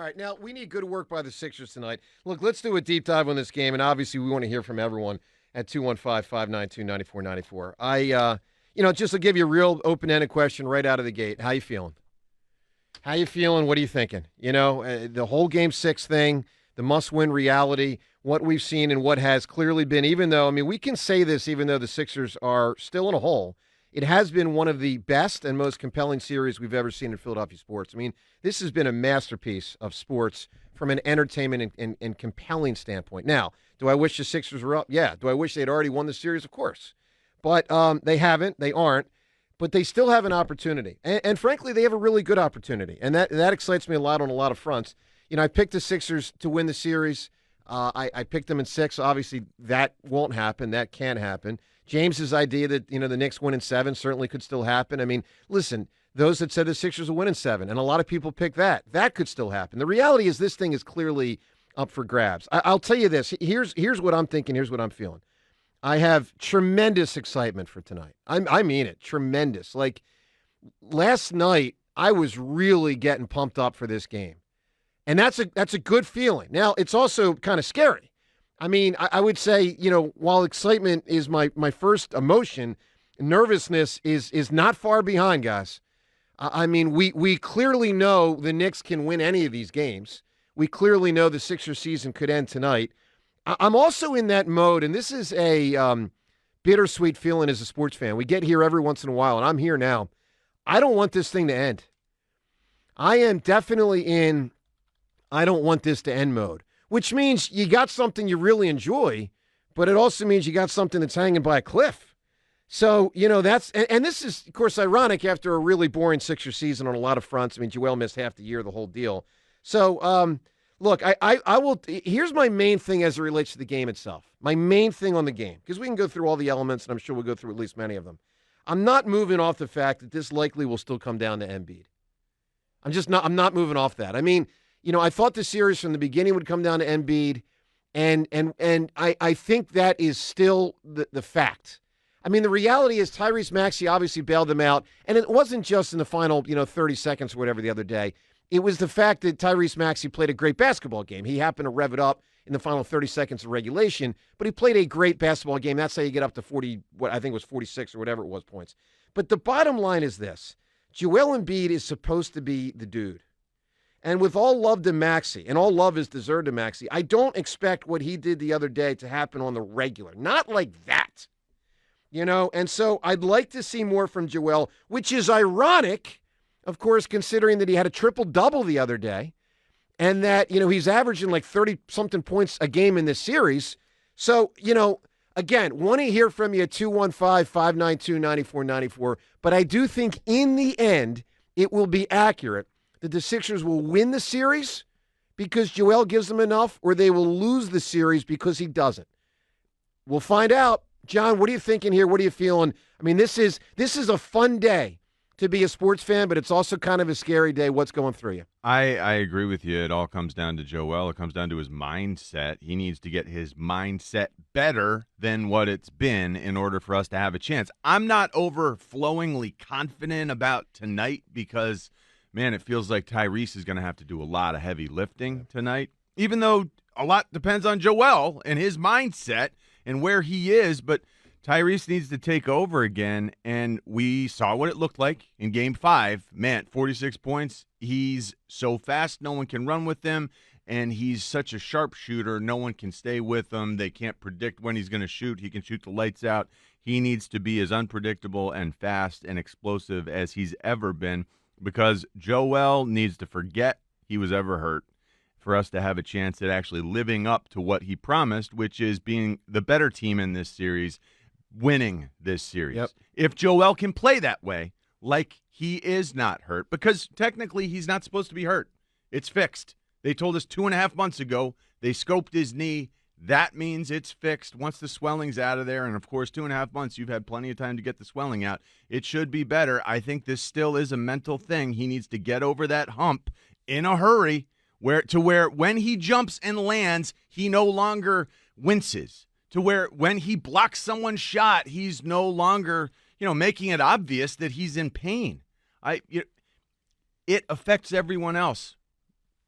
right, now we need good work by the Sixers tonight. Look, let's do a deep dive on this game, and obviously we want to hear from everyone at 215-592-9494. Just to give you a real open-ended question right out of the gate. How you feeling? How you feeling? What are you thinking? The whole Game 6 thing, the must-win reality, what we've seen and what has clearly been, even though, we can say this even though the Sixers are still in a hole, it has been one of the best and most compelling series we've ever seen in Philadelphia sports. This has been a masterpiece of sports from an entertainment and compelling standpoint. Now, do I wish the Sixers were up? Yeah. Do I wish they'd already won the series? Of course. But they haven't. They aren't. But they still have an opportunity. And frankly, they have a really good opportunity. And that excites me a lot on a lot of fronts. I picked the Sixers to win the series. I picked them in 6. Obviously, that won't happen. That can't happen. James's idea that, the Knicks win in 7 certainly could still happen. Listen, those that said the Sixers will win in 7, and a lot of people picked that. That could still happen. The reality is this thing is clearly up for grabs. I'll tell you this. Here's what I'm thinking. Here's what I'm feeling. I have tremendous excitement for tonight. I mean it. Tremendous. Like, last night, I was really getting pumped up for this game. And that's a good feeling. Now, it's also kind of scary. I would say, while excitement is my first emotion, nervousness is not far behind, guys. We clearly know the Knicks can win any of these games. We clearly know the Sixers season could end tonight. I'm also in that mode, and this is a bittersweet feeling as a sports fan. We get here every once in a while, and I'm here now. I don't want this thing to end. I am definitely in I don't want this to end mode, which means you got something you really enjoy, but it also means you got something that's hanging by a cliff. So, that's, and this is, of course, ironic after a really boring Sixers season on a lot of fronts. Joel missed half the year, the whole deal. So, look, I will, here's my main thing as it relates to the game itself. My main thing on the game, because we can go through all the elements, and I'm sure we'll go through at least many of them. I'm not moving off the fact that this likely will still come down to Embiid. I'm not moving off that. I thought the series from the beginning would come down to Embiid, and I think that is still the fact. The reality is Tyrese Maxey obviously bailed them out, and it wasn't just in the final, 30 seconds or whatever the other day. It was the fact that Tyrese Maxey played a great basketball game. He happened to rev it up in the final 30 seconds of regulation, but he played a great basketball game. That's how you get up to 40, what I think was 46 or whatever it was points. But the bottom line is this. Joel Embiid is supposed to be the dude. And with all love to Maxey, and all love is deserved to Maxey, I don't expect what he did the other day to happen on the regular. Not like that. And so I'd like to see more from Joel, which is ironic, of course, considering that he had a triple-double the other day, and that, he's averaging like 30-something points a game in this series. So, again, want to hear from you at 215-592-9494, but I do think in the end it will be accurate that the Sixers will win the series because Joel gives them enough, or they will lose the series because he doesn't. We'll find out. John, what are you thinking here? What are you feeling? This is a fun day to be a sports fan, but it's also kind of a scary day. What's going through you? I agree with you. It all comes down to Joel. It comes down to his mindset. He needs to get his mindset better than what it's been in order for us to have a chance. I'm not overflowingly confident about tonight because, man, it feels like Tyrese is going to have to do a lot of heavy lifting tonight, even though a lot depends on Joel and his mindset and where he is, but Tyrese needs to take over again, and we saw what it looked like in Game 5. Man, 46 points. He's so fast, no one can run with him, and he's such a sharpshooter, no one can stay with him. They can't predict when he's going to shoot. He can shoot the lights out. He needs to be as unpredictable and fast and explosive as he's ever been because Joel needs to forget he was ever hurt for us to have a chance at actually living up to what he promised, which is being the better team in this series, winning this series. Yep. If Joel can play that way, like he is not hurt, because technically he's not supposed to be hurt. It's fixed. They told us 2.5 months ago. They scoped his knee. That means it's fixed once the swelling's out of there. And, of course, 2.5 months, you've had plenty of time to get the swelling out. It should be better. I think this still is a mental thing. He needs to get over that hump in a hurry where when he jumps and lands, he no longer winces. To where when he blocks someone's shot, he's no longer, making it obvious that he's in pain. It affects everyone else.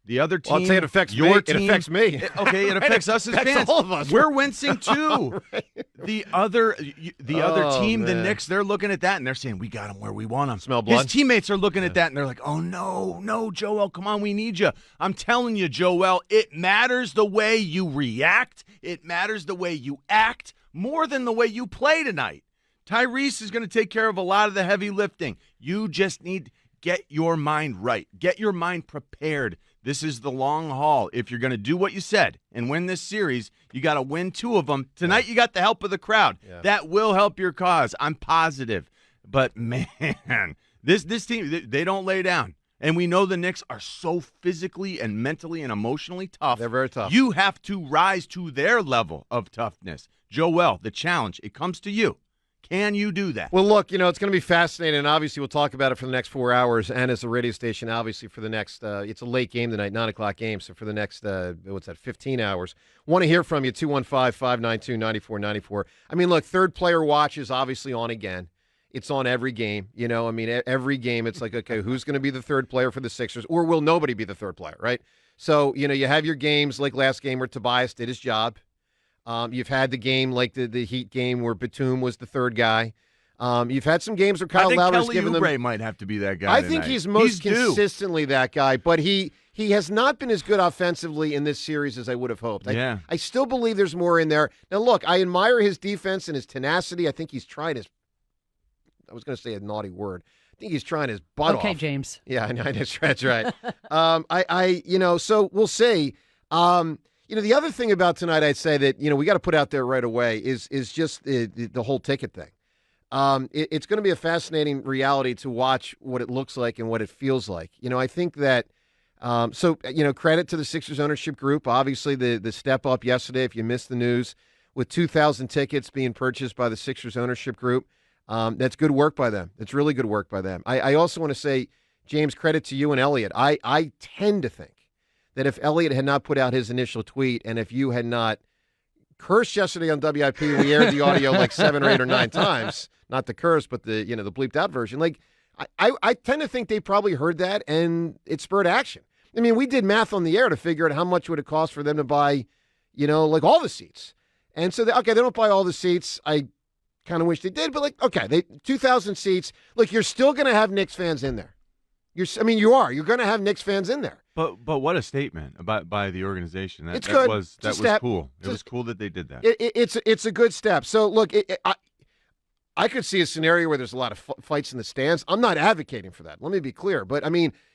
The other team, I'll say it affects your me. team, It affects me. Okay, it affects us as affects fans. all of us. We're wincing too. Right. The other team, the man. Knicks, they're looking at that and they're saying, "We got him where we want him." Smell blood. His teammates are looking at that and they're like, "Oh no, Joel, come on, we need you." I'm telling you, Joel, it matters the way you react. It matters the way you act more than the way you play tonight. Tyrese is going to take care of a lot of the heavy lifting. You just need to get your mind right. Get your mind prepared. This is the long haul. If you're going to do what you said and win this series, you got to win 2 of them. Tonight, you got the help of the crowd. Yeah. That will help your cause. I'm positive. But, man, this team, they don't lay down. And we know the Knicks are so physically and mentally and emotionally tough. They're very tough. You have to rise to their level of toughness. Joel, the challenge, it comes to you. Can you do that? Well, look, it's going to be fascinating, and obviously we'll talk about it for the next 4 hours, and as a radio station, obviously for the next, it's a late game tonight, 9 o'clock game, so for the next, 15 hours. Want to hear from you, 215-592-9494. I mean, look, third player watch is obviously on again. It's on every game, every game it's like, okay, who's going to be the third player for the Sixers, or will nobody be the third player, right? So, you have your games like last game where Tobias did his job. You've had the game like the Heat game where Batum was the third guy. You've had some games where Kyle Lowry's given them. Kelly Oubre might have to be that guy. I think he's most consistently that guy, but he has not been as good offensively in this series as I would have hoped. I still believe there's more in there. Now, look, I admire his defense and his tenacity. I think he's trying his. I was going to say a naughty word. I think he's trying his butt off. Okay, James. Yeah, I know, that's right. So we'll see. The other thing about tonight, I'd say that, we got to put out there right away is just the whole ticket thing. It's going to be a fascinating reality to watch what it looks like and what it feels like. I think that, credit to the Sixers ownership group. Obviously, the step up yesterday, if you missed the news, with 2,000 tickets being purchased by the Sixers ownership group. That's good work by them. It's really good work by them. I also want to say, James, credit to you and Elliot. I tend to think that if Elliot had not put out his initial tweet and if you had not cursed yesterday on WIP, we aired the audio like 7 or 8 or 9 times, not the curse, but the bleeped out version. Like, I tend to think they probably heard that and it spurred action. I mean, we did math on the air to figure out how much would it cost for them to buy, like all the seats. And so, they don't buy all the seats. I kind of wish they did, but 2,000 seats. Look, you're still going to have Knicks fans in there. You are. You're going to have Knicks fans in there. But what a statement by the organization. It's that good. was cool. It was cool that they did that. It's a good step. So look, I could see a scenario where there's a lot of fights in the stands. I'm not advocating for that. Let me be clear. But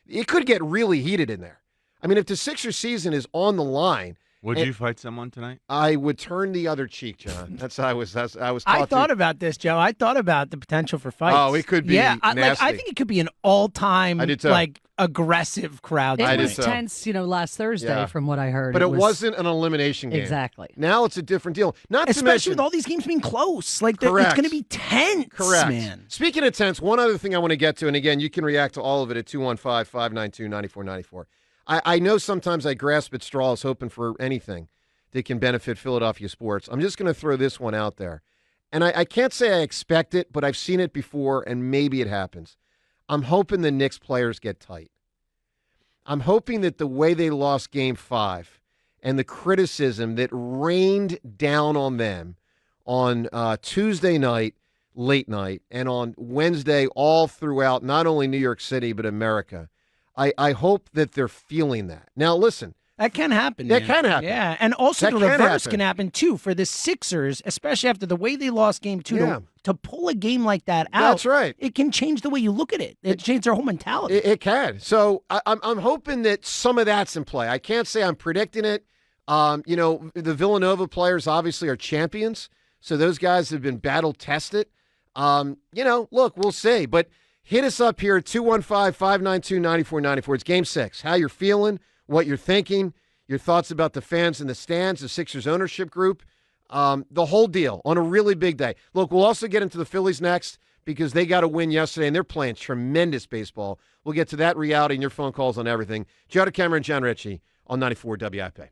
it could get really heated in there. If the Sixers season is on the line. Would you fight someone tonight? I would turn the other cheek, John. That's how I was. I thought about this, Joe. I thought about the potential for fights. Oh, it could be. Yeah, nasty. I think it could be an all-time aggressive crowd. It was tense, last Thursday, from what I heard. But it wasn't an elimination game. Exactly. Now it's a different deal. Especially with all these games being close. It's going to be tense, correct. Man. Speaking of tense, one other thing I want to get to, and again, you can react to all of it at 215-592-9494. I know sometimes I grasp at straws hoping for anything that can benefit Philadelphia sports. I'm just going to throw this one out there. And I can't say I expect it, but I've seen it before, and maybe it happens. I'm hoping the Knicks players get tight. I'm hoping that the way they lost Game 5 and the criticism that rained down on them on Tuesday night, late night, and on Wednesday all throughout not only New York City but America, I hope that they're feeling that. Now, listen. That can happen. That can happen. Yeah, and also the reverse can happen, too, for the Sixers, especially after the way they lost Game 2, to pull a game like that out. That's right. It can change the way you look at it. It changes their whole mentality. It can. So I'm hoping that some of that's in play. I can't say I'm predicting it. The Villanova players obviously are champions, so those guys have been battle-tested. Look, we'll see. But hit us up here at 215-592-9494. It's Game 6. How you're feeling, what you're thinking, your thoughts about the fans in the stands, the Sixers ownership group, the whole deal on a really big day. Look, we'll also get into the Phillies next because they got a win yesterday, and they're playing tremendous baseball. We'll get to that reality and your phone calls on everything. Joe DeCamera and John Ritchie on 94 WIP.